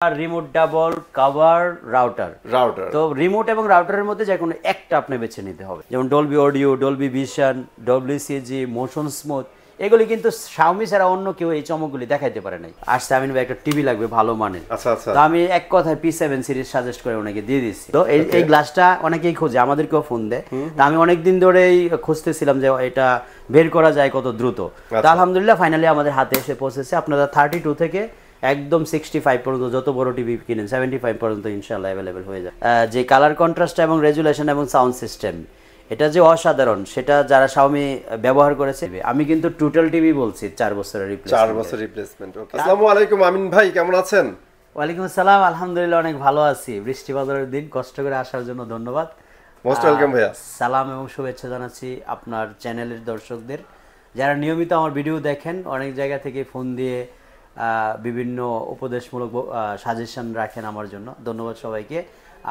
Remote double cover router router তো remote এবং রাউটারের মধ্যে যে কোনো একটা আপনি বেছে নিতে হবে, যেমন Dolby audio, Dolby vision, WCG, motion smooth, এগুলি কিন্তু শাওমি ছাড়া অন্য কেউ এই চমকগুলি দেখাইতে পারে নাই। আসছে আমিন ভাই একটা টিভি লাগবে ভালো মানের, আচ্ছা আচ্ছা, তো আমি এক কথায় P7 সিরিজ সাজেস্ট করে ওনাকে দিয়ে দিচ্ছি। তো এই গ্লাসটা অনেকেই খোঁজে, আমাদেরকেও ফোন দেয়। তো আমি অনেকদিন ধরেই খুঁজতেছিলাম যে এটা বের করা যায় কত দ্রুত। তো আলহামদুলিল্লাহ ফাইনালি আমাদের হাতে এসে পৌঁছেছে। আপনারা 32 থেকে একদম 65 পর্যন্ত যত বড় টিভি কিনেন 75 পর্যন্ত ইনশাআল্লাহ অ্যাভেলেবেল হয়ে যায়। যে কালার কন্ট্রাস্ট এবং রেজুলেশন এবং সাউন্ড সিস্টেম, এটা যে অসাধারণ সেটা যারা শাওমি ব্যবহার করেছে। আমি কিন্তু টোটাল টিভি বলছি 4 বছরের রিপ্লেসমেন্ট। 4 বছর রিপ্লেসমেন্ট। ওকে, আসসালামু আলাইকুম আমিন ভাই, কেমন আছেন? ওয়ালাইকুম আসসালাম, আলহামদুলিল্লাহ অনেক ভালো আছি। বৃষ্টি বাদলের দিন, কষ্ট করে আসার জন্য ধন্যবাদ। মোস্ট ওয়েলকাম ভাইয়া। সালাম এবং শুভেচ্ছা জানাচ্ছি আপনার চ্যানেলের দর্শকদের, যারা নিয়মিত আমার ভিডিও দেখেন, অনেক জায়গা থেকে ফোন দিয়ে বিভিন্ন উপদেশমূলক সাজেশন রাখেন আমার জন্য। ধন্যবাদ সবাইকে।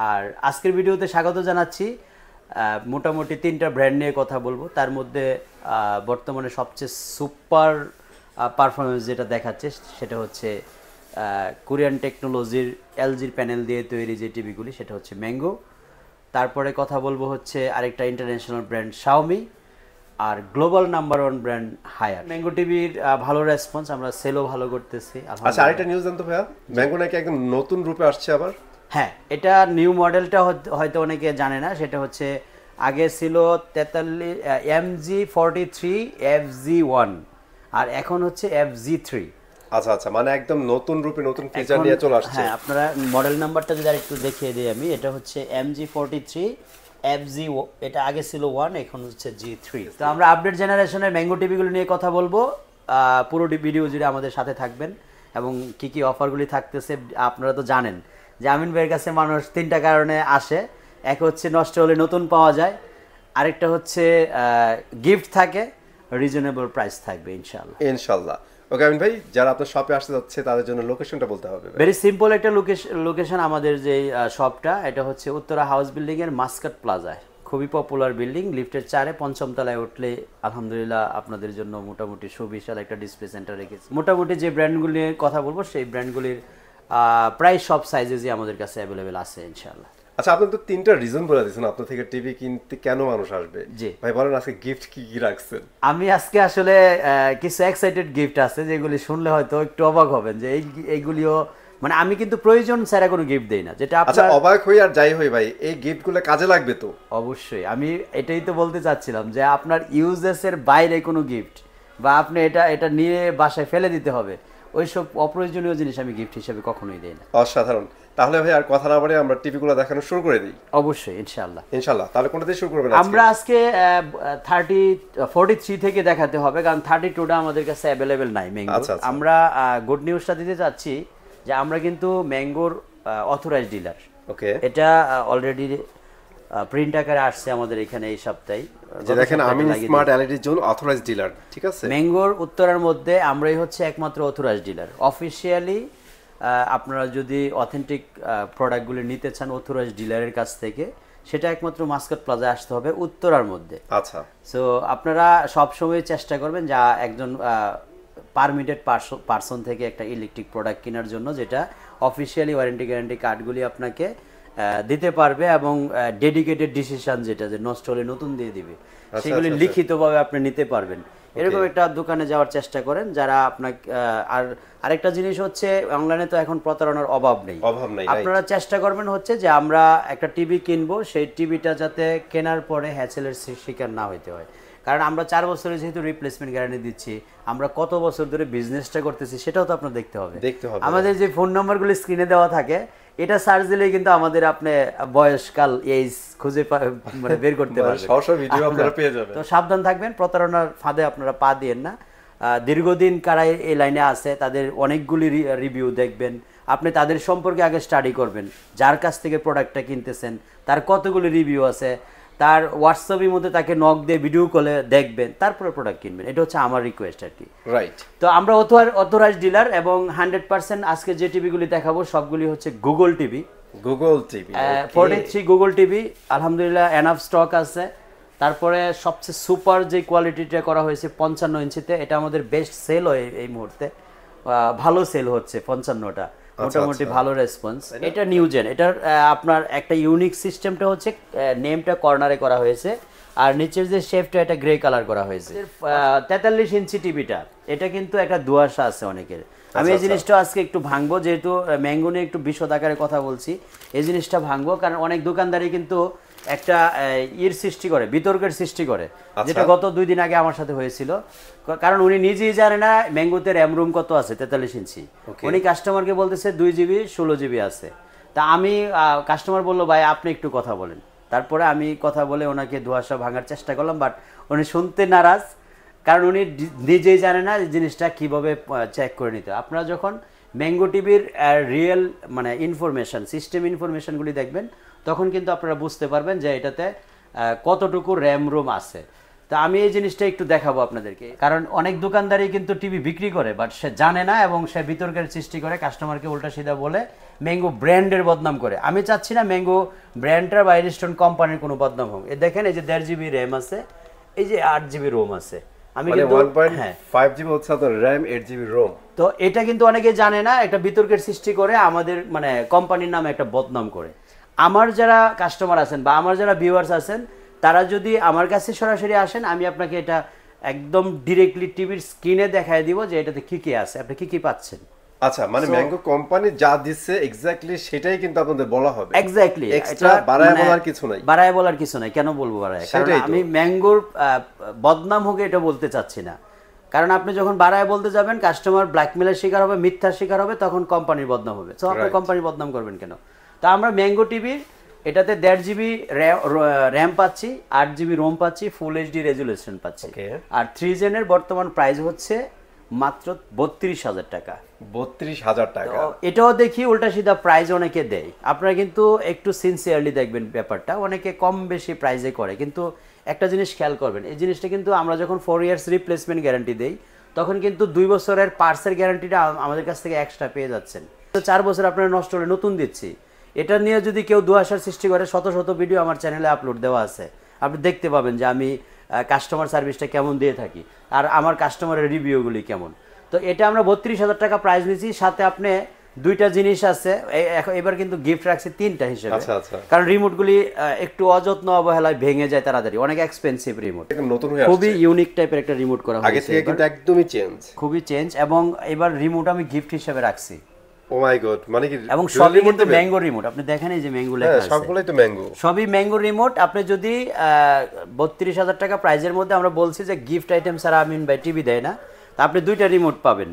আর আজকের ভিডিওতে স্বাগত জানাচ্ছি। মোটামুটি 3টা ব্র্যান্ড নিয়ে কথা বলবো। তার মধ্যে বর্তমানে সবচেয়ে সুপার পারফরমেন্স যেটা দেখাচ্ছে সেটা হচ্ছে কোরিয়ান টেকনোলজির এলজির প্যানেল দিয়ে তৈরি যে টিভিগুলি, সেটা হচ্ছে ম্যাঙ্গো। তারপরে কথা বলবো হচ্ছে আরেকটা ইন্টারন্যাশনাল ব্র্যান্ড শাওমি, আর global number 1 brand Haier. Mango টিভির ভালো রেসপন্স, আমরা সেলও ভালো করতেছি। আচ্ছা, আরেকটা নিউজ জানতো ভাইয়া, ম্যাঙ্গো নাকি একদম নতুন রূপে আসছে আবার। হ্যাঁ, এটা নিউ মডেলটা হয়তো অনেকে জানে না। সেটা হচ্ছে আগে ছিল 43 MG43 FG1 আর এখন হচ্ছে FG3। আচ্ছা আচ্ছা, মানে একদম নতুন রূপে নতুন ফিচার নিয়ে চলে আসছে। হ্যাঁ, আপনারা মডেল নাম্বারটা যদি আরেকটু দেখিয়ে দিই আমি, এটা হচ্ছে MG43 FG, এটা আগে ছিল 1, এখন হচ্ছে G3। তো আমরা আপডেট জেনারেশনের ম্যাঙ্গো টিভিগুলো নিয়ে কথা বলবো। পুরো ভিডিও জুড়ে আমাদের সাথে থাকবেন এবং কি কি অফারগুলি থাকতেছে আপনারা তো জানেন যে আমিন ভাইয়ের কাছে মানুষ 3টা কারণে আসে। এক হচ্ছে নষ্ট হলে নতুন পাওয়া যায়, আরেকটা হচ্ছে গিফট থাকে, রিজনেবল প্রাইস থাকবে ইনশাআল্লাহ। ইনশাআল্লাহ। ওকে আমিন ভাই, যারা আপনার শপে আসতে যাচ্ছে তাদের জন্য লোকেশনটা বলতে হবে। ভেরি সিম্পল একটা লোকেশন। আমাদের যে শপটা, এটা হচ্ছে উত্তরা হাউস বিল্ডিং এর মাস্কাট প্লাজায়, খুবই পপুলার বিল্ডিং। লিফটের 4-এ 5ম তলায় উঠলে আলহামদুলিল্লাহ আপনাদের জন্য মোটামুটি সুবিশাল একটা ডিসপ্লে সেন্টার রেখেছি। মোটামুটি যে ব্র্যান্ডগুলির কথা বলবো সেই ব্র্যান্ডগুলির প্রায় সব সাইজেসই আমাদের কাছে অ্যাভেলেবেল আছে ইনশাআল্লাহ। আচ্ছা, আপনি তো 3টা রিজন বলে দিয়েছেন আপনার থেকে টিভি কিনতে কেন মানুষ আসবে। জি ভাই, বলেন আজকে গিফট কি কি রাখছেন? আমি আজকে আসলে কিছু এক্সাইটেড গিফট আছে যেগুলি শুনলে হয়তো একটু অবাক হবেন যে এইগুলিও, মানে আমি কিন্তু প্রয়োজন ছাড়া কোনো গিফট দেই না। যেটা আচ্ছা, অবাক হই আর যাই হই ভাই, এই গিফটগুলো কাজে লাগবে তো অবশ্যই। আমি এটাই তো বলতে চাচ্ছিলাম যে আপনার ইউজেসের বাইরে কোনো গিফট বা আপনি এটা নিয়ে বাসায় ফেলে দিতে হবে, ওইসব অপ্রয়োজনীয় জিনিস আমি গিফট হিসেবে কখনোই দেই না। অসাধারণ। তাহলে ভাই আর কথা না বলে আমরা টিভিগুলো দেখানো শুরু করে দিই। অবশ্যই ইনশাআল্লাহ। ইনশাআল্লাহ। তাহলে কোনটা দিয়ে শুরু করবেন? আমরা আজকে 43 থেকে দেখাতে হবে, কারণ 32টা আমাদের কাছে অ্যাভেলেবেল নাই ম্যাঙ্গো। আমরা গুড নিউজটা দিতে চাচ্ছি যে আমরা কিন্তু ম্যাঙ্গোর অথরাইজড ডিলার। ওকে, এটা অলরেডি প্রিন্ট আকারে আসছে আমাদের এখানে এই সপ্তাহে। যে দেখেন Amin smart LED zone authorized dealer, ঠিক আছে। ম্যাঙ্গোর উত্তরার মধ্যে আমরাই হচ্ছে একমাত্র অথরাইজড ডিলার। অফিশিয়ালি আপনারা যদি অথেন্টিক প্রোডাক্টগুলি নিতে চান অথরাইজড ডিলারের কাছ থেকে, সেটা একমাত্র মাস্কাট প্লাজায় আসতে হবে উত্তরার মধ্যে। আচ্ছা, সো আপনারা সবসময় চেষ্টা করবেন যা একজন পারমিটেড পারসন থেকে একটা ইলেকট্রিক প্রোডাক্ট কেনার জন্য, যেটা অফিশিয়ালি ওয়ারেন্টি গ্যারান্টি কার্ডগুলি আপনাকে দিতে পারবে এবং ডেডিকেটেড ডিসিশন যেটা যে নষ্ট হলে নতুন দিয়ে দিবে, সেগুলি লিখিতভাবে আপনি নিতে পারবেন। এরকম একটা দোকানে যাওয়ার চেষ্টা করেন যারা আপনাকে। আর আরেকটা জিনিস হচ্ছে অনলাইনে তো এখন প্রতারণার অভাব নেই। আপনারা চেষ্টা করবেন হচ্ছে যে আমরা একটা টিভি কিনবো, সেই টিভিটা যাতে কেনার পরে হ্যাসেলের শিকার না হইতে হয়। কারণ আমরা 4 বছরের যেহেতু রিপ্লেসমেন্ট গ্যারান্টি দিচ্ছি, আমরা কত বছর ধরে বিজনেসটা করতেছি সেটাও তো আপনার দেখতে হবে। আমাদের যে ফোন নাম্বারগুলো স্ক্রিনে দেওয়া থাকে, এটা সার্চ দিলে কিন্তু আমাদের আপনি বয়সকাল এইজ খুঁজে মানে বের করতে পারবেন, সব ভিডিও আপনারা পেয়ে যাবেন। তো সাবধান থাকবেন, প্রতারণার ফাঁদে আপনারা পা দিয়েন না। দীর্ঘদিন কারা এই লাইনে আছে তাদের অনেকগুলি রিভিউ দেখবেন, আপনি তাদের সম্পর্কে আগে স্টাডি করবেন, যার কাছ থেকে প্রোডাক্টটা কিনতেছেন তার কতগুলি রিভিউ আছে, তার হোয়াটসঅ্যাপের মধ্যে তাকে নক দিয়ে ভিডিও কলে দেখবেন, তারপরে প্রোডাক্ট কিনবেন। এটা হচ্ছে আমার রিকোয়েস্ট আর কি। রাইট। তো আমরা অথরাইজড ডিলার এবং 100% আজকে যে টিভিগুলি দেখাবো সবগুলি হচ্ছে গুগল টিভি। 43 গুগল টিভি আলহামদুলিল্লাহ এনাফ স্টক আছে। তারপরে সবচেয়ে সুপার যে কোয়ালিটিটা করা হয়েছে 55 ইঞ্চিতে, এটা আমাদের বেস্ট সেল হয় এই মুহূর্তে, ভালো সেল হচ্ছে 55টা। মোটামুটি ভালো রেসপন্স। এটা নিউ জেন, এটার আপনার একটা ইউনিক সিস্টেমটা হচ্ছে নেমটা কর্নারে করা হয়েছে আর নিচের যে শেপটা এটা গ্রে কালার করা হয়েছে। 43 ইঞ্চি টিভিটা, এটা কিন্তু একটা দুয়াশা আছে অনেকের। আমি এই জিনিসটা আজকে একটু ভাঙবো, যেহেতু ম্যাঙ্গো নিয়ে একটু বিশদ আকারে কথা বলছি, এই জিনিসটা ভাঙবো। কারণ অনেক দোকানদারই কিন্তু একটা সৃষ্টি করে, বিতর্কের সৃষ্টি করে, যেটা গত 2 দিন আগে আমার সাথে হয়েছিল। কারণ উনি নিজেই জানে না ম্যাঙ্গোতে র্যাম রুম কত আছে 43 ইঞ্চি। উনি কাস্টমারকে বলতেছে 2 জিবি 16 জিবি আছে। তা আমি কাস্টমার বললো ভাই আপনি একটু কথা বলেন। তারপরে আমি কথা বলে ওনাকে দুয়াশা ভাঙার চেষ্টা করলাম, বাট উনি শুনতে নারাজ, কারণ উনি নিজেই জানে না এই জিনিসটা কীভাবে চেক করে নিতে। আপনারা যখন ম্যাঙ্গো টিভির রিয়েল মানে ইনফরমেশান, সিস্টেম ইনফরমেশানগুলি দেখবেন, তখন কিন্তু আপনারা বুঝতে পারবেন যে এটাতে কতটুকু র্যাম রোম আছে। তা আমি এই জিনিসটা একটু দেখাবো আপনাদেরকে। কারণ অনেক দোকানদারই কিন্তু টিভি বিক্রি করে, বাট সে জানে না এবং সে বিতর্কের সৃষ্টি করে, কাস্টমারকে উল্টা সিধা বলে ম্যাঙ্গো ব্র্যান্ডের বদনাম করে। আমি চাচ্ছি না ম্যাঙ্গো ব্র্যান্ডটার বা এরিস্টন কোম্পানির কোনো বদনাম হোক। দেখেন এই যে 1.5 জিবি র্যাম আছে, এই যে 8 জিবি রোম আছে। আমি কিন্তু 1.5 জিবি হচ্ছে আপনার র্যাম, 8 জিবি রোম। তো এটা কিন্তু অনেকে জানে না, একটা বিতর্কের সৃষ্টি করে, আমাদের মানে কোম্পানির নামে একটা বদনাম করে। আমার যারা কাস্টমার আছেন বা আমার যারা ভিউয়ার্স আছেন, তারা যদি আমার কাছে সরাসরি আসেন, আমি আপনাকে এটা একদম ডিরেক্টলি টিভির স্ক্রিনে দেখায় দিব যে এটাতে কি কি আছে, আপনি কি কি পাচ্ছেন। আচ্ছা, মানে ম্যাঙ্গো কোম্পানি যা দিচ্ছে এক্স্যাক্টলি সেটাই কিন্তু আপনাদের বলা হবে। এক্স্যাক্টলি, এক্সট্রা বাড়ায় বলার কিছু নাই। বাড়ায় বলার কিছু নাই, কেন বলবো বাড়ায়? কারণ আমি ম্যাঙ্গোর বদনাম হোক এটা বলতে চাচ্ছি না। কারণ আপনি যখন বাড়ায় বলতে যাবেন, কাস্টমার ব্ল্যাকমেলের শিকার হবে, মিথ্যার শিকার হবে, তখন কোম্পানির বদনাম হবে। তো আপনি কোম্পানির বদনাম করবেন কেন? তা আমরা ম্যাঙ্গো টিভির এটাতে 1.5 জিবি র্যাম পাচ্ছি, 8 জিবি রোম পাচ্ছি, ফুল এইচডি রেজুলেশন পাচ্ছি। আর 3 জেনের বর্তমান প্রাইস হচ্ছে মাত্র 32,000 টাকা। 32,000 টাকা। এটাও দেখি উল্টা সিধা প্রাইস অনেকে দেয়। আপনারা কিন্তু একটু সিনসিয়ারলি দেখবেন ব্যাপারটা। অনেকে কম বেশি প্রাইসে করে, কিন্তু একটা জিনিস খেয়াল করবেন, এই জিনিসটা কিন্তু আমরা যখন 4 ইয়ার্স রিপ্লেসমেন্ট গ্যারান্টি দেই, তখন কিন্তু 2 বছরের পার্টসের গ্যারান্টিটা আমাদের কাছ থেকে এক্সট্রা পেয়ে যাচ্ছেন। 4 বছর আপনারা নষ্ট হলে নতুন দিচ্ছি। এটা নিয়ে যদি কেউ দুয়াশার সৃষ্টি করে, শত শত ভিডিও আমার চ্যানেলে আপলোড দেওয়া আছে, আপনি দেখতে পাবেন যে আমি কাস্টমার সার্ভিসটা কেমন দিয়ে থাকি আর আমার কাস্টমারের রিভিউগুলি কেমন। তো এটা আমরা 32,000 টাকা প্রাইস নিয়েছি, সাথে আপনি 2টা জিনিস আছে। এবার কিন্তু গিফট রাখছি 3টা হিসেবে। কারণ রিমোটগুলি একটু অযত্ন অবহেলায় ভেঙে যায় তাড়াতাড়ি, অনেক এক্সপেন্সিভ রিমোট, খুবই ইউনিক টাইপের একটা রিমোট করা হয়েছে, আগে থেকে কিন্তু একদমই চেঞ্জ, খুবই চেঞ্জ। এবং এবার রিমোট আমি গিফট হিসেবে রাখছি। ও মাই গড, মানে কি? এবং সবই কিন্তু ম্যাঙ্গো রিমোট। আপনি দেখেন এই যে ম্যাঙ্গো লেখা আছে, সবগুলোই তো ম্যাঙ্গো, সবই ম্যাঙ্গো রিমোট। আপনি যদি 32,000 টাকা প্রাইজের মধ্যে, আমরা বলছি যে গিফট আইটেম ছাড়া আমিন ভাই টিভি দেয় না, তা আপনি 2টা রিমোট পাবেন।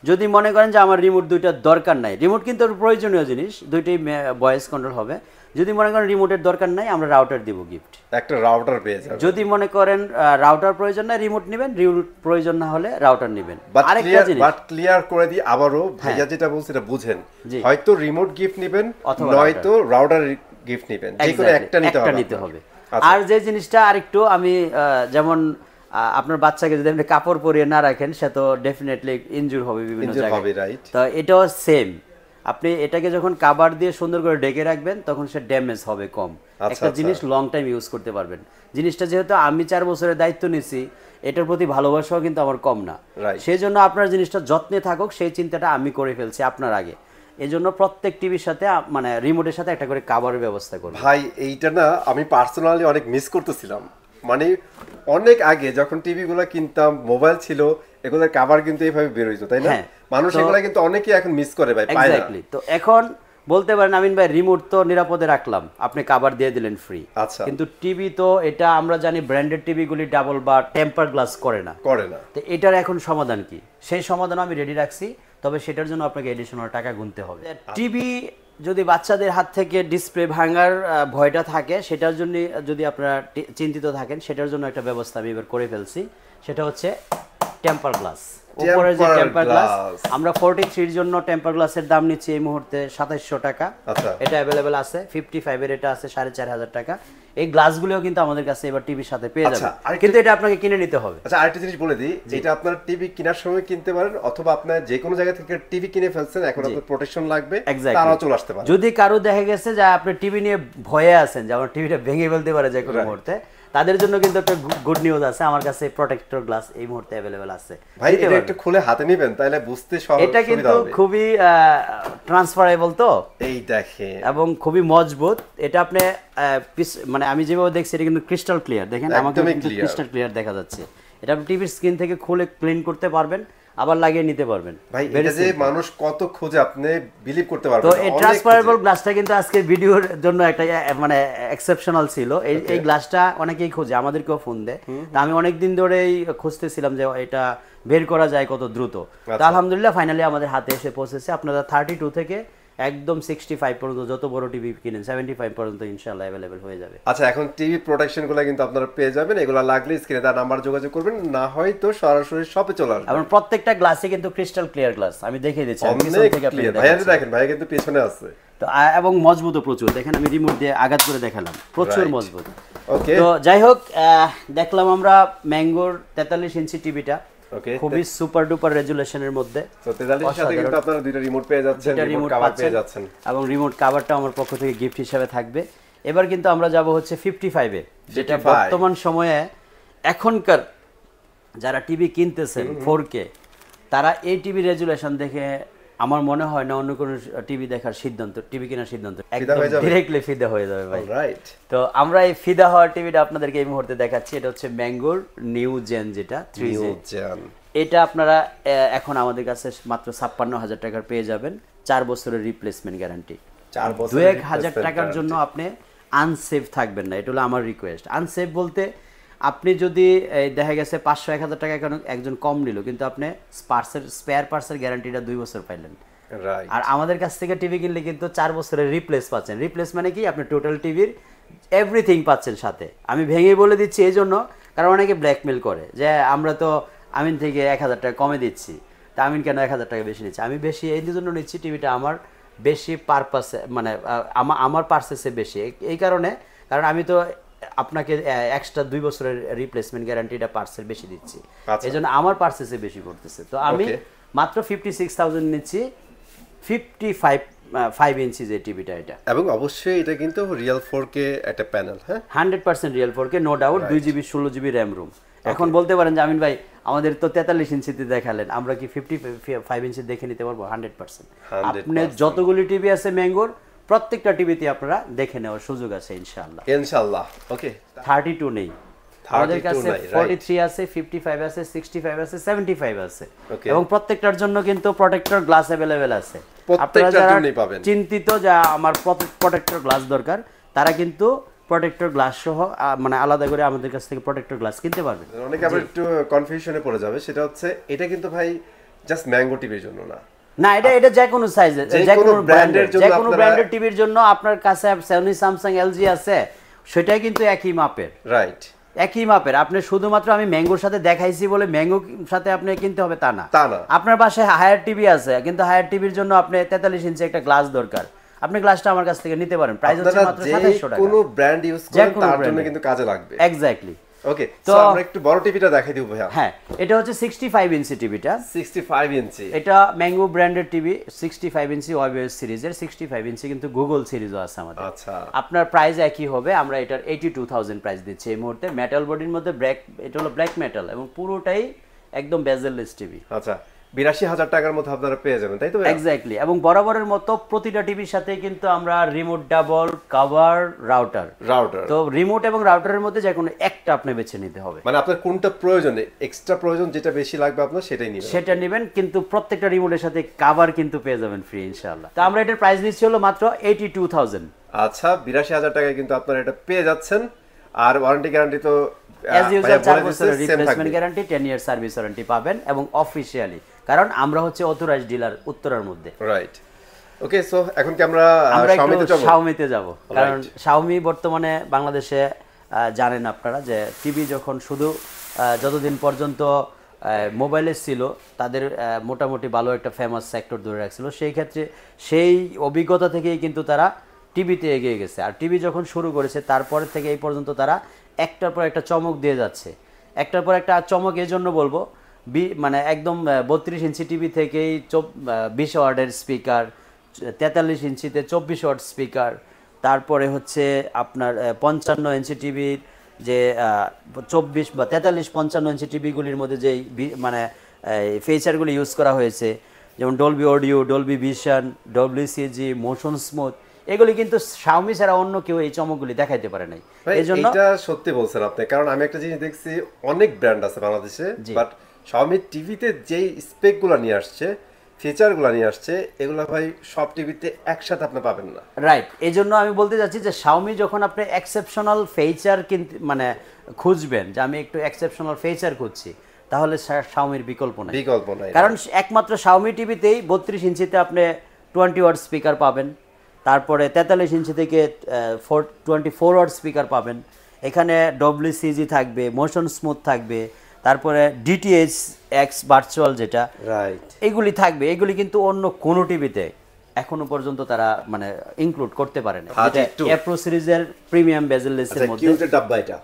যদি মনে করেন যে আমার রিমোট 2টার দরকার নাই, রিমোট কিন্তু প্রয়োজনীয় জিনিস, 2টাই ভয়েস কন্ট্রোল হবে। যদি মনে করেন রিমোটের দরকার নাই, আমরা রাউটার দিব গিফট, একটা রাউটার পেয়ে যাবেন। যদি মনে করেন রাউটার প্রয়োজন না, রিমোট নেবেন, রিমোট প্রয়োজন না হলে রাউটার নেবেন। আরেকটা জিনিস বাট ক্লিয়ার করে দিই আবারও, ভাইয়া যেটা বলছে এটা বুঝেন, হয়তো রিমোট গিফট নেবেন, নয়তো রাউটার গিফট নেবেন, যে কোনো একটা নিতে হবে। আর যে জিনিসটা আরেকটু আমি যেমন আপনার বাচ্চাকে যদি আপনি কাপড় পরিয়ে না রাখেন, সে তো ডেফিনেটলি ইনজুর হবে বিভিন্ন জায়গায়। তো এটাও সেম, আপনি এটাকে যখন কাভার দিয়ে সুন্দর করে ঢেকে রাখবেন, তখন সে ড্যামেজ হবে কম। একটা জিনিস লং টাইম ইউজ করতে পারবেন। জিনিসটা যেহেতু আমি 4 বছরের দায়িত্ব নিছি, এটার প্রতি ভালোবাসাও কিন্তু আমার কম না, সেই জন্য আপনার জিনিসটা যত্নে থাকুক সেই চিন্তাটা আমি করে ফেলছি আপনার আগে। এই জন্য প্রত্যেক টিভির সাথে মানে রিমোটের সাথে একটা করে কাভারের ব্যবস্থা করব। ভাই এইটা না আমি পার্সোনালি অনেক মিস করতেছিলাম। মানে অনেক আগে যখন টিভিগুলো কিনতাম, মোবাইল ছিল, এগুলোর কভার কিন্তু এইভাবে বের হইতো, তাই না? মানুষ এগুলো কিন্তু অনেকেই এখন মিস করে ভাই, পায় না। তো এখন বলতে পারেন আমিন ভাই, রিমোট তো নিরাপদে রাখলাম, আপনি কভার দিয়ে দিলেন ফ্রি, কিন্তু টিভি তো এটা আমরা জানি ব্র্যান্ডেড টিভিগুলি ডাবল বা টেম্পার গ্লাস করে না। তো এটার এখন সমাধান কি, সেই সমাধান আমি রেডি রাখছি, তবে সেটার জন্য আপনাকে এডিশনাল টাকা গুনতে হবে। টিভি যদি বাচ্চাদের হাত থেকে ডিসপ্লে ভাঙার ভয়টা থাকে, সেটার জন্য যদি আপনারা চিন্তিত থাকেন, সেটার জন্য একটা ব্যবস্থা আমি এবার করে ফেলছি, সেটা হচ্ছে টেম্পার গ্লাস। উপরে যে টেম্পার গ্লাস, আমরা 43 এর জন্য টেম্পার গ্লাসের দাম নিচ্ছি এই মুহূর্তে 2700 টাকা। এটা অ্যাভেলেবেল আছে, 55 এর এটা আছে 4,500 টাকা। এই গ্লাসগুলোও কিন্তু আমাদের কাছে এবার টিভির সাথে পেয়ে যাবেন, কিন্তু এটা আপনাকে কিনে নিতে হবে। আচ্ছা, আরেকটা জিনিস বলে দিই, যেটা আপনারা টিভি কেনার সময় কিনতে পারেন, অথবা আপনার যে কোনো জায়গা থেকে টিভি কিনে ফেলছেন, এখন আপনার প্রোটেকশন লাগবে, তারাও চলে আসতে পারে। যদি কারো দেখা গেছে যে আপনি টিভি নিয়ে ভয়ে আছেন যে আমার টিভিটা ভেঙে ফেলতে পারে যে কোনো মুহূর্তে, তাদের জন্য কিন্তু একটা গুড নিউজ আছে, আমার কাছে প্রোটেক্টর গ্লাস এই মুহূর্তে अवेलेबल আছে। ভাই এটা একটু খুলে হাতে নেবেন তাহলে বুঝতে সহজ এটা কিন্তু খুবই ট্রান্সফারেবল তো, এই দেখেন, এবং খুবই মজবুত। এটা আপনি মানে আমি যেভাবে দেখছি এটা কিন্তু ক্রিস্টাল ক্লিয়ার, দেখেন আমাকে কিন্তু ক্রিস্টাল ক্লিয়ার দেখা যাচ্ছে। এটা আপনি টিভির স্ক্রিন থেকে খুলে ক্লিন করতে পারবেন, আবার লাগিয়ে নিতে পারবেন। ভাই এটা যে মানুষ কত খোঁজে আপনি বিলিভ করতে পারবেন তো না। এই ট্রান্সফারেবল গ্লাসটা কিন্তু আজকে ভিডিওর জন্য একটা মানে এক্সেপশনাল ছিল। এই গ্লাসটা অনেকেই খোঁজে, আমাদেরকেও ফোন দেয়। তা আমি অনেক দিন ধরেই খুঁজতেছিলাম যে এটা বের করা যায় কত দ্রুত। তো আলহামদুলিল্লাহ ফাইনালি আমাদের হাতে এসে পৌঁছেছে। আপনারা 32 থেকে একদম 65 পর্যন্ত যত বড় টিভি কিনেন 75 পর্যন্ত ইনশাআল্লাহ अवेलेबल হয়ে যাবে। আচ্ছা, এখন টিভি প্রোটেকশনগুলো কিন্তু আপনারা পেয়ে যাবেন। এগুলো লাগলে স্ক্রিনে তার নাম্বার যোগাযোগ করবেন, না হয় তো সরাসরি শপে চলে আসবেন। এবং প্রত্যেকটা গ্লাসে কিন্তু ক্রিস্টাল ক্লিয়ার গ্লাস, আমি দেখিয়ে দিচ্ছি। ভাইয়া দেখেন, ভাইয়া কিন্তু পিছনে আছে। তো এবং মজবুতও প্রচুর, দেখেন আমি রিমোট দিয়ে আঘাত করে দেখালাম, প্রচুর মজবুত। ওকে, তো যাই হোক, দেখলাম আমরা ম্যাঙ্গোর 43 ইঞ্চি টিভিটা খুবই সুপার ডুপার রেজুলেশনের মধ্যে। তো 43 এর সাথে কিন্তু আপনারা দুইটা রিমোট পেয়ে যাচ্ছেন, রিমোট কভার পেয়ে যাচ্ছেন, এবং রিমোট কভারটা আমার পক্ষ থেকে গিফট হিসেবে থাকবে। এবার কিন্তু আমরা যাব হচ্ছে 55 এ, যেটা বর্তমান সময়ে এখনকার যারা টিভি কিনতেছেন 4K, তারা এই টিভি রেজুলেশন দেখে আমার মনে হয় না অন্য কোনো টিভি দেখার সিদ্ধান্ত, টিভি কেনার সিদ্ধান্ত একদম ডাইরেক্টলি ফিদা হয়ে যাবে ভাই। রাইট। তো আমরা এই ফিদা হওয়ার টিভিটা আপনাদেরকে এই মুহূর্তে দেখাচ্ছি। এটা হচ্ছে ম্যাঙ্গোর নিউ জেন, যেটা 3G। এটা আপনারা এখন আমাদের কাছে মাত্র 56,000 টাকার পেয়ে যাবেন, 4 বছরের রিপ্লেসমেন্ট গ্যারান্টি। 2,000 টাকার জন্য আপনি আনসেভ থাকবেন না, এটা হলো আমার রিকোয়েস্ট। আনসেভ বলতে আপনি যদি দেখা গেছে 500-1,000 টাকা একজন কম নিল, কিন্তু আপনি স্পেয়ার পার্টসের গ্যারান্টিটা 2 বছর পাইলেন। আর আমাদের কাছ থেকে টিভি কিনলে কিন্তু 4 বছরের রিপ্লেস পাচ্ছেন। রিপ্লেস মানে কি, আপনি টোটাল টিভির এভরিথিং পাচ্ছেন সাথে। আমি ভেঙে বলে দিচ্ছি এই জন্য, কারণ অনেকে ব্ল্যাকমেল করে যে আমরা তো আমিন থেকে 1,000 টাকা কমে দিচ্ছি, তা আমিন কেন 1,000 টাকা বেশি নিচ্ছি। আমি বেশি এই জন্য নিচ্ছি, টিভিটা আমার বেশি পারপাসে, মানে আমার পারচেসে বেশি এই কারণে, কারণ আমি তো আপনাকে এক্সট্রা 2 বছরের রিপ্লেসমেন্ট গ্যারান্টিটা পার্সেল বেশি দিচ্ছি, এই জন্য আমার পার্সেসে বেশি করতেছে। তো আমি মাত্র 56,000 নিচ্ছি 55 ইঞ্চি যে টিভিটা, এটা এবং অবশ্যই এটা কিন্তু রিয়েল 4K একটা প্যানেল। হ্যাঁ, 100% real 4K, no doubt. 2GB 16GB RAM ROM. এখন বলতে পারেন যে আমিন ভাই আমাদের তো 43 ইঞ্চিতে দেখালেন, আমরা কি 55 ইঞ্চি দেখে নিতে পারবো? 100%। আপনি যতগুলি টিভি আছে ম্যাঙ্গোর, প্রত্যেকটা টিভিতে আপনারা দেখে নেওয়ার সুযোগ আছে ইনশাআল্লাহ। ইনশাআল্লাহ। ওকে, 32 নেই আমাদের কাছে, 43 আছে, 55 আছে, 65 আছে, 75 আছে, এবং প্রত্যেকটার জন্য কিন্তু প্রোটেক্টর গ্লাস अवेलेबल আছে। আপনারা যারা চিন্তিত যে আমার প্রোটেক্টর গ্লাস দরকার, তারা কিন্তু প্রোটেক্টর গ্লাস সহ মানে আলাদা করে আমাদের কাছ থেকে প্রোটেক্টর গ্লাস কিনতে পারবেন। অনেকে আবার একটু কনফিউশনে পড়ে যাবে, সেটা হচ্ছে এটা কিন্তু ভাই জাস্ট ম্যাঙ্গো টিভির জন্য না, না, এটা যে কোনো সাইজের, যে কোনো ব্র্যান্ডের টিভির জন্য। আপনার কাছে সনি, স্যামসাং, এলজি আছে, সেটাই কিন্তু একই মাপের। রাইট, একই মাপের। আপনি শুধুমাত্র আমি ম্যাঙ্গোর সাথে দেখাইছি বলে ম্যাঙ্গোর সাথে আপনি কিনতে হবে তা না। আপনার বাসায় হায়ার টিভি আছে, কিন্তু হায়ার টিভির জন্য আপনি 43 ইঞ্চি একটা গ্লাস দরকার, আপনি গ্লাসটা আমার কাছ থেকে নিতে পারেন। প্রাইস হচ্ছে মাত্র 2700 টাকা। কোনো ব্র্যান্ড ইউজ করেন তার জন্য কিন্তু কাজে লাগবে। এক্স্যাক্টলি। ওকে, তো আমরা একটু বড় টিভিটা দেখাই দিব ভাইয়া। হ্যাঁ, এটা হচ্ছে 65 ইঞ্চি টিভিটা। 65 ইঞ্চি, এটা ম্যাঙ্গো ব্র্যান্ডের টিভি। 65 ইঞ্চি ওয়েবএস সিরিজের, 65 ইঞ্চি কিন্তু গুগল সিরিজও আছে আমাদের। আচ্ছা, আপনার প্রাইস একই হবে। আমরা এটার 82,000 প্রাইস দিচ্ছি এই মুহূর্তে। মেটাল বডির মধ্যে এটা হলো ব্ল্যাক মেটাল, এবং পুরোটাই একদম বেজেললেস টিভি। আচ্ছা, 82,000 টাকার মধ্যে আপনারা পেয়ে যাবেন, তাই তো? এক্স্যাক্টলি। এবং বরাবরের মতো প্রতিটা টিভির সাথে কিন্তু আমরা রিমোট, ডাবল, কভার, রাউটার। তো রিমোট এবং রাউটারের মধ্যে যে কোনো একটা আপনি বেছে নিতে হবে, মানে আপনার কোনটা প্রয়োজন, এক্সট্রা প্রয়োজন যেটা বেশি লাগবে আপনার সেটাই নেবেন, সেটা নেবেন। কিন্তু প্রত্যেকটা রিমোটের সাথে কভার কিন্তু পেয়ে যাবেন ফ্রি ইনশাআল্লাহ। তো আমরা এটার প্রাইস দিচ্ছি হলো মাত্র 82,000। আচ্ছা, 82,000 টাকায় কিন্তু আপনারা এটা পেয়ে যাচ্ছেন। আর ওয়ারেন্টি গ্যারান্টি তো অ্যাজ ইউজুয়াল 4 বছরের replacement guarantee, 10 year service warranty পাবেন, এবং অফিশিয়ালি, কারণ আমরা হচ্ছে অথরাইজড ডিলার উত্তরার মধ্যে। রাইট। ওকে, সো এখন কি আমরা শাওমিতে যাব, কারণ শাওমি বর্তমানে বাংলাদেশে জানেন আপনারা যে টিভি যখন শুধু যতদিন পর্যন্ত মোবাইলে ছিল, তাদের মোটামুটি ভালো একটা ফেমাস সেক্টর ধরে রাখছিল। সেই ক্ষেত্রে সেই অভিজ্ঞতা থেকেই কিন্তু তারা টিভিতে এগিয়ে গেছে। আর টিভি যখন শুরু করেছে, তারপর থেকে এই পর্যন্ত তারা একটার পর একটা চমক দিয়ে যাচ্ছে। একটার পর একটা চমক এই জন্য বলবো, মানে একদম 32 ইঞ্চি টিভি থেকেই 20 ওয়াটের স্পিকার, 43 ইঞ্চিতে 24 ওয়াট স্পিকার, তারপরে হচ্ছে আপনার 55 ইঞ্চি টিভির যে 24 বা 43-55 ইঞ্চি টিভিগুলির মধ্যে যে মানে ফিচারগুলি ইউজ করা হয়েছে, যেমন Dolby audio, Dolby vision, WCG, motion smooth, এগুলি কিন্তু শাওমি ছাড়া অন্য কেউ এই চমকগুলি দেখাইতে পারে নাই। এইজন্য এটা সত্যি বলছেন আপনি, কারণ আমি একটা জিনিস দেখছি, অনেক ব্র্যান্ড আছে বাংলাদেশে, বাট শাওমি টিভিতে যেই স্পেকগুলো নিয়ে আসছে, ফিচারগুলো নিয়ে আসছে, এগুলো ভাই সব টিভিতে একসাথে আপনি পাবেন না। রাইট, এই জন্য আমি বলতে চাচ্ছি যে শাওমি যখন আপনি এক্সেপশনাল ফিচার কিন্তু মানে খুঁজবেন, যে আমি একটু এক্সেপশনাল ফিচার খুঁজছি, তাহলে শাওমির বিকল্প নাই। কারণ একমাত্র শাওমি টিভিতেই 32 ইঞ্চিতে আপনি 20 ওয়াট স্পিকার পাবেন, তারপরে 43 ইঞ্চি থেকে 24 ওয়াট স্পিকার পাবেন, এখানে ডব্লিউসিজি থাকবে, মোশন স্মুথ থাকবে, তারপরে ডিটিএইচ এক্স ভার্চুয়াল যেটা, রাইট, এগুলি থাকবে। এগুলি কিন্তু অন্য কোনো টিভিতে এখনো পর্যন্ত তারা মানে ইনক্লুড করতে পারে না। এটা অ্যাপ্রো সিরিজের প্রিমিয়াম বেজেললেসের মধ্যে কিউটের ডাব্বা, এটা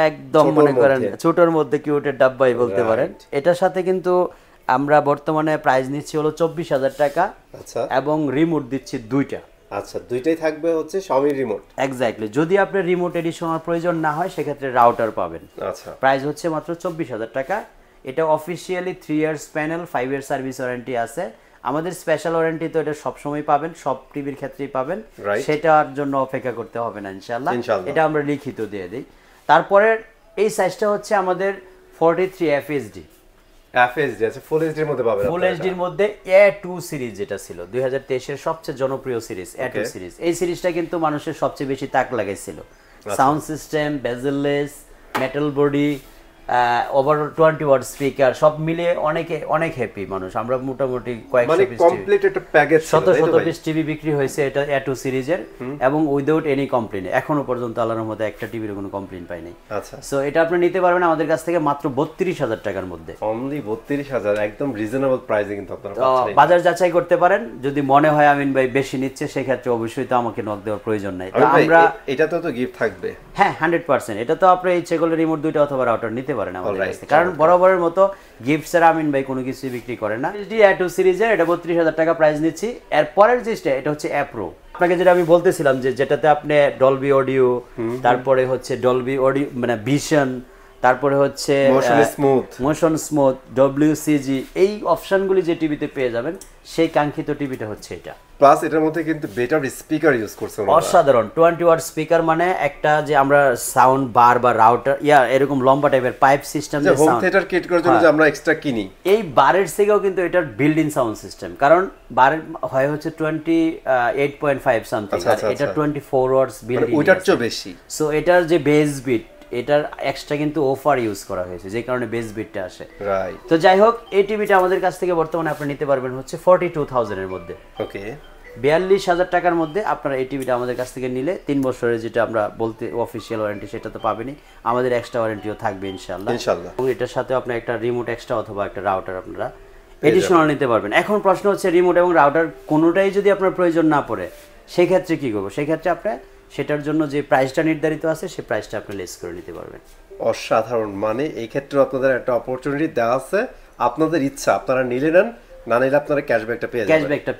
একদম মনে করেন ছোটর মধ্যে কিউটের ডাব্বাই বলতে পারেন। এটার সাথে কিন্তু আমরা বর্তমানে প্রাইস নিচ্ছি হলো 24,000 টাকা। আচ্ছা, এবং রিমোট দিচ্ছি দুইটা। আচ্ছা, দুইটাই থাকবে হচ্ছে Xiaomi রিমোট। এক্স্যাক্টলি, যদি আপনার রিমোট এডিশনাল প্রয়োজন না হয় সেক্ষেত্রে রাউটার পাবেন। আচ্ছা, প্রাইস হচ্ছে মাত্র 24,000 টাকা। এটা officially 3 years panel, 5 year service warranty আছে। আমাদের স্পেশাল ওয়ারেন্টি তো এটা সবসময় পাবেন, সব টিভির ক্ষেত্রেই পাবেন, সেটার জন্য অপেক্ষা করতে হবে না ইনশাআল্লাহ। এটা আমরা লিখিত দিয়ে দিই। তারপরে এই সাইজটা হচ্ছে আমাদের 43 FHD। FHD আছে, ফুল এইচডি এর মধ্যে পাবেন। ফুল এইচডি এর মধ্যে A2 সিরিজ যেটা ছিল 2023 এর সবচেয়ে জনপ্রিয় সিরিজ, A2 সিরিজ। এই সিরিজটা কিন্তু মানুষের সবচেয়ে বেশি তাক লাগাইছিল। Sound system, bezelless, metal body, over 20 watt speaker, সব মিলে অনেক হ্যাপি মানুষ। আমরা মোটামুটি কয়েকশো পিস কমপ্লিট একটা প্যাকেজ, শত পিস টিভি বিক্রি হয়েছে এটা A2 সিরিজের, এবং উইদাউট এনি কমপ্লেইন। এখনো পর্যন্ত আল্লাহর রহমতে একটা টিভির কোনো কমপ্লেইন পাই নাই। আচ্ছা, সো এটা আপনি নিতে পারবেন আমাদের কাছ থেকে মাত্র 32,000 টাকার মধ্যে। অনলি 32,000, একদম রিজনেবল প্রাইসে কিন্তু আপনারা পাচ্ছেন। বাজার যাচাই করতে পারেন, যদি মনে হয় আমিন ভাই বেশি নিচ্ছে সেক্ষেত্রে অবশ্যই তো আমাকে নক দেওয়ার প্রয়োজন নাই। আমরা এটা তো গিফট থাকবে। হ্যাঁ, 100%। এটা তো আপনি ইচ্ছে করলে রিমোট দুইটা অথবা রাউটার নিতে পারেন আমাদের কাছ থেকে, কারণ বরাবরের মতো গিফট ছাড়া আমিন ভাই কোনো কিছু বিক্রি করে না। A2 সিরিজের এটা 32,000 টাকা প্রাইস নিচ্ছি। এর পরের জিনিসটা এটা হচ্ছে অ্যাপ্রো। আপনাকে যেটা আমি বলতেছিলাম যে যেটাতে আপনি ডলবি অডিও, তারপরে হচ্ছে ডলবি অডিও মানে ভিশন, তারপরে হচ্ছে মোশন স্মুথ, ডব্লিউসিজি, এই অপশনগুলি যে টিভিতে পেয়ে যাবেন, সেই কাঙ্ক্ষিত টিভিটা হচ্ছে এটা। প্লাস এটার মধ্যে কিন্তু বেটার স্পিকার ইউজ করছে, অসাধারণ 20 ওয়াট স্পিকার, মানে একটা যে আমরা সাউন্ড বার বা রাউটার এরকম লম্বা টাইপের পাইপ সিস্টেম যে হোম থিয়েটার কিট করার জন্য যে আমরা এক্সট্রা কিনি, এই বারের থেকেও কিন্তু এটার বিল্ড ইন সাউন্ড সিস্টেম, কারণ বারের হয় হচ্ছে 28.5 সামথিং, আর এটা 24 ওয়াটস বিল্ড ইন, ওইটার চেয়ে বেশি। সো এটার যে বেস বিট, এটার এক্সট্রা কিন্তু অফার ইউজ করা হয়েছে, যে কারণে বেস বিটটা আসে। রাইট। তো যাই হোক, এই টিভিটা আমাদের কাছ থেকে বর্তমানে আপনি নিতে পারবেন হচ্ছে 42,000 এর মধ্যে। ওকে, 42,000 টাকার মধ্যে আপনারা এই টিভিটা আমাদের কাছ থেকে নিলে 3 বছরের যেটা আমরা বলতে অফিসিয়াল ওয়ারেন্টি সেটা তো পাবেনই, আমাদের এক্সট্রা ওয়ারেন্টিও থাকবে ইনশাআল্লাহ। এবং এটার সাথে আপনার একটা রিমোট এক্সট্রা অথবা একটা রাউটার আপনারা এডিশনাল নিতে পারবেন। এখন প্রশ্ন হচ্ছে, রিমোট এবং রাউটার কোনোটাই যদি আপনার প্রয়োজন না পড়ে সেই ক্ষেত্রে কি করব? সেই ক্ষেত্রে আপনি সেটার জন্য যে প্রাইসটা নির্ধারিত আছে সেই প্রাইসটা আপনি লেস করে নিতে পারবেন। অসাধারণ, মানে এই ক্ষেত্রে আপনাদের একটা অপরচুনিটি দেওয়া আছে, আপনাদের ইচ্ছা আপনারা নিলে নেন, না নিলে আপনারা ক্যাশব্যাকটা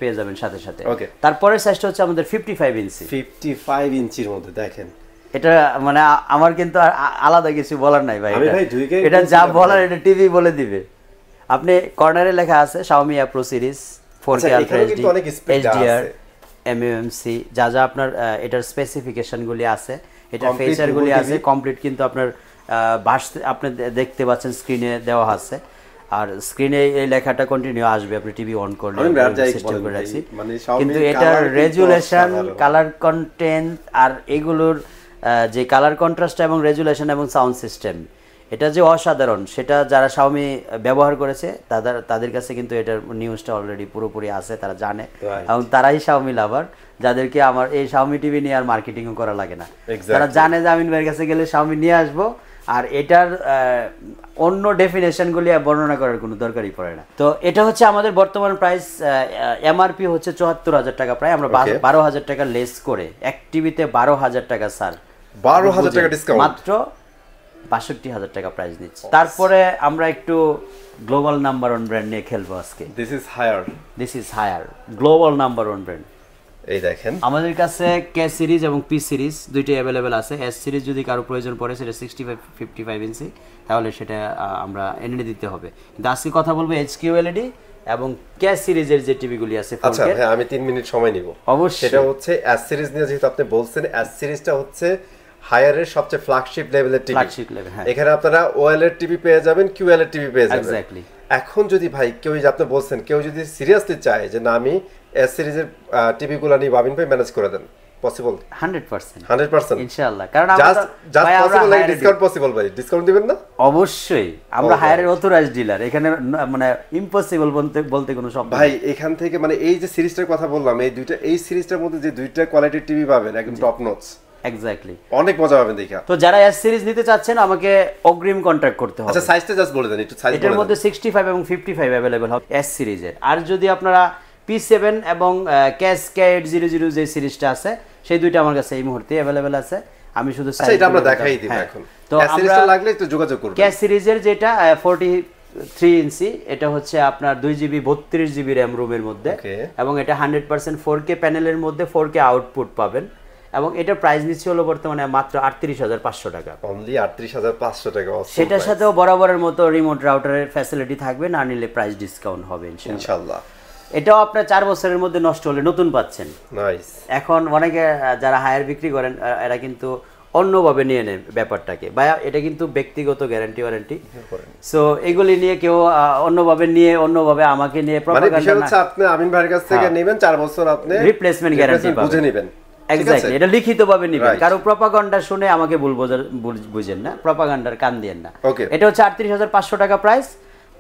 পেয়ে যাবেন সাথে সাথে। ওকে, তারপরে সাইজটা হচ্ছে আমাদের 55 ইঞ্চি। 55 ইঞ্চির মধ্যে দেখেন, এটা মানে আমার কিন্তু আলাদা কিছু বলার নাই ভাই, এটা যা বলার এটা টিভি বলে দিবে। আপনি কর্নারে লেখা আছে Xiaomi A Pro Series 4K Ultra HD HDR MMC, যা যা আপনার এটার স্পেসিফিকেশনগুলি আছে, এটার ফিচারগুলি আছে কমপ্লিট, কিন্তু আপনার আপনি দেখতে পাচ্ছেন স্ক্রিনে দেওয়া আছে, আর স্ক্রিনে এই লেখাটা কন্টিনিউ আসবে আপনি টিভি অন করলে, সিস্টেম করে রাখছি। কিন্তু এটার রেজুলেশন, কালার কন্টেন্ট, আর এগুলোর যে কালার কন্ট্রাস্ট এবং রেজুলেশন এবং সাউন্ড সিস্টেম, এটা যে অসাধারণ, সেটা যারা Xiaomi ব্যবহার করেছে তাদের কাছে কিন্তু এটার নিউজটা অলরেডি পুরোপুরি আছে, তারা জানে, এবং তারাই Xiaomi লাভার, যাদেরকে আমার এই Xiaomi টিভি নিয়ে আর মার্কেটিংও করা লাগে না। তারা জানে যে আমিন ভাইয়ের কাছে গেলে Xiaomi নিয়ে আসবো, আর এটার অন্য ডেফিনেশনগুলি বর্ণনা করার কোনো দরকারই পড়ে না। তো এটা হচ্ছে আমাদের বর্তমান প্রাইস, এমআরপি হচ্ছে 74,000 টাকা, প্রায় আমরা 12,000 টাকা লেস করে এক টিভিতে 12,000 টাকা, স্যার 12,000 টাকা ডিসকাউন্ট, মাত্র 62,000 টাকা প্রাইস নিচ্ছি। তারপরে আমরা একটু গ্লোবাল নাম্বার ওয়ান ব্র্যান্ড নিয়ে খেলবো আজকে। This is Haier global number one brand এই দেখেন আমাদের কাছে কে সিরিজ এবং পি সিরিজ দুইটাই অ্যাভেলেবেল আছে। এস সিরিজ যদি কারো প্রয়োজন পড়ে সেটা 65-55 ইঞ্চি, তাহলে সেটা আমরা এনে দিতে হবে। কিন্তু আজকে কথা বলবো এইচকিউ এলইডি এবং কে সিরিজের যে টিভিগুলি আছে। আচ্ছা ভাই, আমি 3 মিনিট সময় নিব। অবশ্যই। সেটা হচ্ছে এস সিরিজ নিয়ে, যেহেতু আপনি বলছেন এস সিরিজটা হচ্ছে হায়ারের সবচেয়ে ফ্ল্যাগশিপ লেভেলের টিভি। ফ্ল্যাগশিপ লেভেল, হ্যাঁ। এখানে আপনারা ওএলইডি টিভি পেয়ে যাবেন, কিউএলইডি টিভি পেয়ে যাবেন। এক্স্যাক্টলি। এখন যদি ভাই কেউ, আপনি বলছেন কেউ যদি সিরিয়াসলি চায় যে না আমি এস সিরিজের টিভিগুলো নিয়ে বাবিন ভাই ম্যানেজ করে দেন, পসিবল? 100% ইনশাআল্লাহ। কারণ আমরা পসিবল, লাইক ডিসকাউন্ট পসিবল ভাই, ডিসকাউন্ট দিবেন না? অবশ্যই, আমরা হায়ারের অথরাইজড ডিলার, এখানে মানে ইম্পসিবল বলতে কোনো শব্দ ভাই। এখান থেকে মানে এই যে সিরিজটার কথা বললাম, এই সিরিজটার মধ্যে যে দুইটা কোয়ালিটির টিভি পাবেন একদম টপ নচ। এক্স্যাক্টলি, অনেক মজা পাবেন দেখা। তো যারা এস সিরিজ নিতে চাচ্ছেন আমাকে অগ্রিম কন্ট্যাক্ট করতে হবে। আচ্ছা, সাইজটা জাস্ট বলে দেন একটু, সাইজ বলে দেন। এটার মধ্যে 65 এবং 55 अवेलेबल হবে এস সিরিজের। আর যদি আপনারা P7 এবং ক্যাশ K800 যে সিরিজটা আছে, সেই দুইটা আমার কাছে এই মুহূর্তে अवेलेबल আছে। আমি শুধু সাইজ এটা আমরা দেখাই দিব এখন। তো এস সিরিজটা লাগলে একটু যোগাযোগ করবেন। ক্যাশ সিরিজের যেটা 43 ইঞ্চি, এটা হচ্ছে আপনার 2 জিবি 32 জিবি র‍্যাম রুমের মধ্যে, এবং এটা 100% 4K প্যানেলের মধ্যে 4K আউটপুট পাবেন। এবং এটা প্রাইস নিচ্ছে হলো বর্তমানে মাত্র 38,500 টাকা। অনলি 38,500 টাকা। সেটার সাথেও বরাবরের মতো রিমোট রাউটারের ফ্যাসিলিটি থাকবে, না নিলে প্রাইস ডিসকাউন্ট হবে ইনশাআল্লাহ। এটাও আপনার 4 বছরের মধ্যে নষ্ট হলে নতুন পাচ্ছেন। নাইস। এখন অনেকে যারা হায়ার বিক্রি করেন এরা কিন্তু অন্যভাবে নিয়ে নেন ব্যাপারটাকে, বা এটা কিন্তু ব্যক্তিগত গ্যারান্টি ওয়ারেন্টি। সো এগুলি নিয়ে কেউ অন্যভাবে আমাকে নিয়ে প্রপাগান্ডা, মানে বিষয় হচ্ছে আপনি আমিন ভাইয়ের কাছ থেকে নেবেন 4 বছর, আপনি রিপ্লেসমেন্ট গ্যারান্টি পাবেন, বুঝে নেবেন। এক্স্যাক্টলি, এটা লিখিতভাবে নেবেন। কারো প্রপাগান্ডা শুনে আমাকে বুঝেন না, প্রপাগান্ডার কান দিয়েন না। এটা হচ্ছে 38,500 টাকা প্রাইস।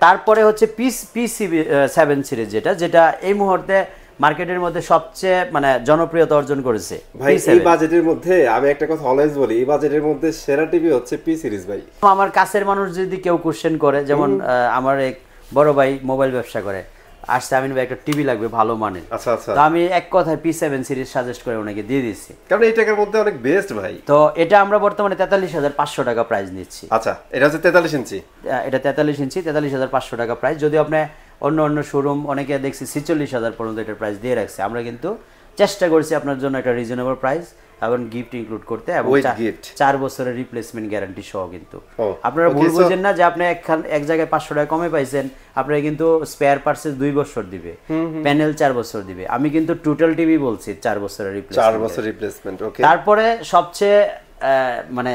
তারপরে হচ্ছে P7 সিরিজ, যেটা এই মুহূর্তে মার্কেটের মধ্যে সবচেয়ে মানে জনপ্রিয়তা অর্জন করেছে। ভাই এই বাজেটের মধ্যে আমি একটা কথা অলওয়েজ বলি, এই বাজেটের মধ্যে সেরা টিভি হচ্ছে পি সিরিজ ভাই। আমার কাছের মানুষ যদি কেউ কোশ্চেন করে, যেমন আমার এক বড় ভাই মোবাইল ব্যবসা করে, আসছে আমিন ভাই একটা টিভি লাগবে ভালো মানের। আচ্ছা আচ্ছা, তো আমি এক কথায় P7 সিরিজ সাজেস্ট করে ওনাকে দিয়ে দিচ্ছি, কারণ এই টাকার মধ্যে অনেক বেস্ট ভাই। তো এটা আমরা বর্তমানে 43,500 টাকা প্রাইস নিচ্ছি। আচ্ছা, এটা হচ্ছে 43 ইঞ্চি, এটা 43 ইঞ্চি, 43,500 টাকা প্রাইস। যদি আপনি অন্য শোরুম অনেকে দেখছি 46,000 পর্যন্ত এটার প্রাইস দিয়ে রাখছে, আমরা কিন্তু চেষ্টা করছি আপনার জন্য একটা রিজনেবল প্রাইস এবং গিফট ইনক্লুড করতে, এবং 4 বছরের রিপ্লেসমেন্ট গ্যারান্টি সহ। কিন্তু আপনারা ভুল বুঝেন না যে আপনি এক জায়গায় 500 টাকা কমে পাইছেন, আপনারা কিন্তু স্পেয়ার পার্টস 2 বছর দিবে, প্যানেল 4 বছর দিবে। আমি কিন্তু টোটাল টিভি বলছি 4 বছরের রিপ্লেসমেন্ট। ওকে, তারপরে সবচেয়ে মানে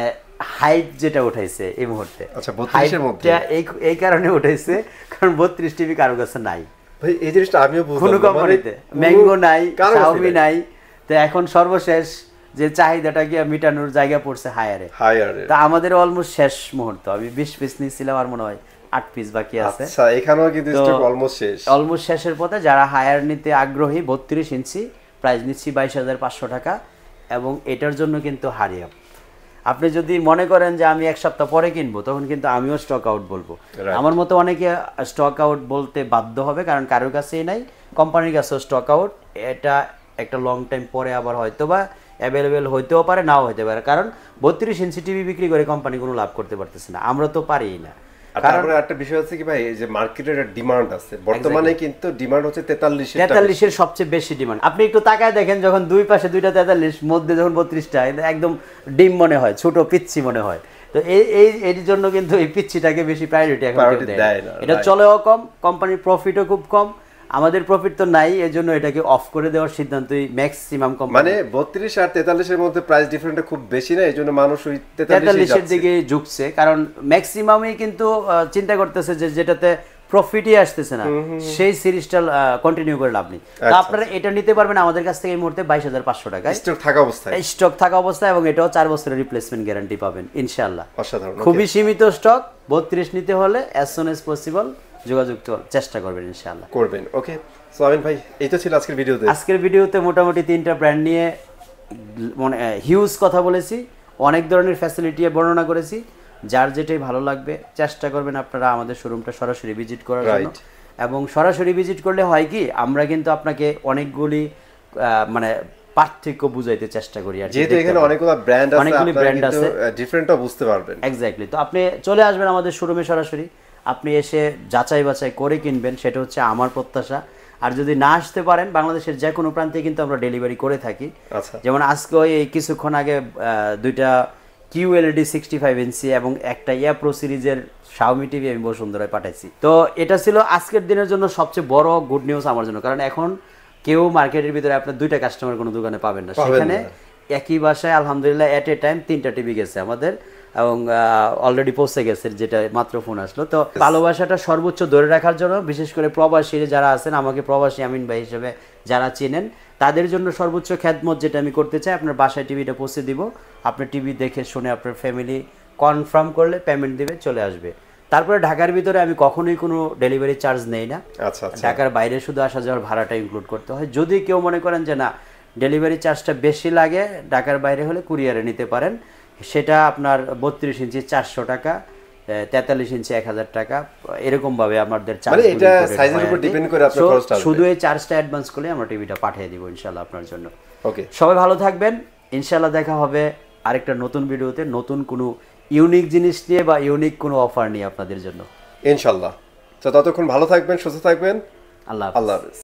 হাইট যেটা উঠাইছে এই মুহূর্তে, আচ্ছা 32 এর মধ্যে, এই কারণে উঠাইছে কারণ 32 টিভি কারো কাছে নাই ভাই। এই জিনিসটা আমিও বুঝলাম, কোনো কোম্পানিতে ম্যাঙ্গো নাই, শাওমি নাই। তো এখন সর্বশেষ যে চাহিদাটা গিয়ে মিটানোর জায়গা পড়ছে হায়ারে। তা আমাদের অলমোস্ট শেষ মুহূর্ত, আমি 20 পিস নিয়েছিলাম, আর মনে হয় 8 পিস বাকি আছে। আচ্ছা, এখানেও কিন্তু স্টক অলমোস্ট শেষের পথে। যারা হায়ার নিতে আগ্রহী, 32 ইঞ্চি প্রাইস নিচ্ছি 22,500 টাকা। এবং এটার জন্য কিন্তু হারিয়া, আপনি যদি মনে করেন যে আমি 1 সপ্তাহ পরে কিনবো, তখন কিন্তু আমিও স্টক আউট বলবো। আমার মতো অনেকে স্টক আউট বলতে বাধ্য হবে, কারণ কারোর কাছেই নাই, কোম্পানির কাছেও স্টক আউট। এটা একটা লং টাইম পরে আবার হয়তো বা অ্যাভেলেবেল হইতেও পারে, নাও হইতে পারে, কারণ 32 ইঞ্চি টিভি বিক্রি করে কোম্পানি কোনো লাভ করতে পারতেছে না, আমরা তো পারিই না। তারপরে একটা বিষয় হচ্ছে কি ভাই, এই যে মার্কেটের একটা ডিমান্ড আছে বর্তমানে, কিন্তু ডিমান্ড হচ্ছে 43 এর সবচেয়ে বেশি ডিমান্ড। আপনি একটু তাকায় দেখেন, যখন দুই পাশে দুইটা 43, মধ্যে যখন 32টা, একদম ডিম মনে হয়, ছোট পিচ্ছি মনে হয়। তো এর জন্য কিন্তু এই পিচ্ছিটাকে বেশি প্রায়োরিটি এখন দেয় না। এটা চলেও কম, কোম্পানির প্রফিটও খুব কম, আমাদের প্রফিট তো নাই, এজন্য এটাকে অফ করে দেওয়ার সিদ্ধান্তই ম্যাক্সিমাম কোম্পানি। মানে 32 আর 43 এর মধ্যে প্রাইস ডিফারেন্সটা খুব বেশি না, এজন্য মানুষ ওই 43 এর দিকে ঝুঁকছে, কারণ ম্যাক্সিমামই কিন্তু চিন্তা করতেছে যে যেটাতে প্রফিটই আসতেছে না, সেই সিরিজটা কন্টিনিউ করে লাভ নেই। তো আপনারা এটা নিতে পারবেন আমাদের কাছ থেকে এই মুহূর্তে 22,500 টাকায়, স্টক থাকা অবস্থায়, এবং এটাও 4 বছরের রিপ্লেসমেন্ট গ্যারান্টি পাবেন ইনশাআল্লাহ। অসাধারণ, খুবই সীমিত স্টক। 32 নিতে হলে অ্যাজ সুন অ্যাজ পসিবল যোগাযোগ চেষ্টা করবেন ইনশাআল্লাহ, করবেন। ওকে, সো আমিন ভাই, এই তো ছিল আজকের ভিডিওতে মোটামুটি 3টা ব্র্যান্ড নিয়ে মানে হিউজ কথা বলেছি, অনেক ধরনের ফ্যাসিলিটি বর্ণনা করেছি। যার যেটাই ভালো লাগবে চেষ্টা করবেন আপনারা আমাদের শোরুমটা সরাসরি ভিজিট করার জন্য। এবং সরাসরি ভিজিট করলে হয় কি, আমরা কিন্তু আপনাকে অনেকগুলি মানে পার্থক্য বুঝাইতে চেষ্টা করি, আর যেহেতু এখানে অনেকগুলো ব্র্যান্ড আছে, ডিফারেন্টও বুঝতে পারবেন। এক্স্যাক্টলি। তো আপনি চলে আসবেন আমাদের শোরুমে সরাসরি, আপনি এসে যাচাই বাছাই করে কিনবেন, সেটা হচ্ছে আমার প্রত্যাশা। আর যদি না আসতে পারেন বাংলাদেশের যে কোনো প্রান্তে কিন্তু আমরা ডেলিভারি করে থাকি। আচ্ছা যেমন আজকে এই কিছুক্ষণ আগে দুইটা QLED 65 ইঞ্চি এবং একটা প্রো সিরিজের Xiaomi টিভি আমি বসুন্ধরায় পাঠাইছি। তো এটা ছিল আজকের দিনের জন্য সবচেয়ে বড় গুড নিউজ আমার জন্য, কারণ এখন কেউ মার্কেটের ভিতরে আপনার দুইটা কাস্টমার কোনো দোকানে পাবেন না, সেখানে একই বাসায় আলহামদুলিল্লাহ এট এ টাইম 3টা টিভি গেছে আমাদের এবং অলরেডি পৌঁছে গেছে, যেটা মাত্র ফোন আসলো। তো ভালোবাসাটা সর্বোচ্চ ধরে রাখার জন্য বিশেষ করে প্রবাসী যারা আছেন, আমাকে প্রবাসী আমিন ভাই হিসেবে যারা চেনেন, তাদের জন্য সর্বোচ্চ খেদমত যেটা আমি করতে চাই, আপনার বাসায় টিভিটা পৌঁছে দিব, আপনি টিভি দেখে শুনে আপনার ফ্যামিলি কনফার্ম করলে পেমেন্ট দিবে, চলে আসবে। তারপরে ঢাকার ভিতরে আমি কখনোই কোনো ডেলিভারি চার্জ নেই না। আচ্ছা ঢাকার বাইরে শুধু আসা যাওয়ার ভাড়াটা ইনক্লুড করতে হয়। যদি কেউ মনে করেন যে না ডেলিভারি চার্জটা বেশি লাগে, ঢাকার বাইরে হলে কুরিয়ারে নিতে পারেন, সেটা আপনার 32 ইঞ্চি 400 টাকা, 43 ইঞ্চি 1000 টাকা, এরকম ভাবে আমাদের চার্জ, মানে এটা সাইজের উপর ডিপেন্ড করে আপনার খরচটা আসবে। শুধু এই চার্জটা অ্যাডভান্স করলে আমরা টিভিটা পাঠিয়ে দিব ইনশাআল্লাহ আপনার জন্য। ওকে, সবাই ভালো থাকবেন, ইনশাআল্লাহ দেখা হবে আরেকটা নতুন ভিডিওতে, নতুন কোনো ইউনিক জিনিস নিয়ে বা ইউনিক কোনো অফার নিয়ে আপনাদের জন্য ইনশাআল্লাহ। তো ততক্ষণ ভালো থাকবেন, সুস্থ থাকবেন, আল্লাহ আল্লাহ হাফেজ।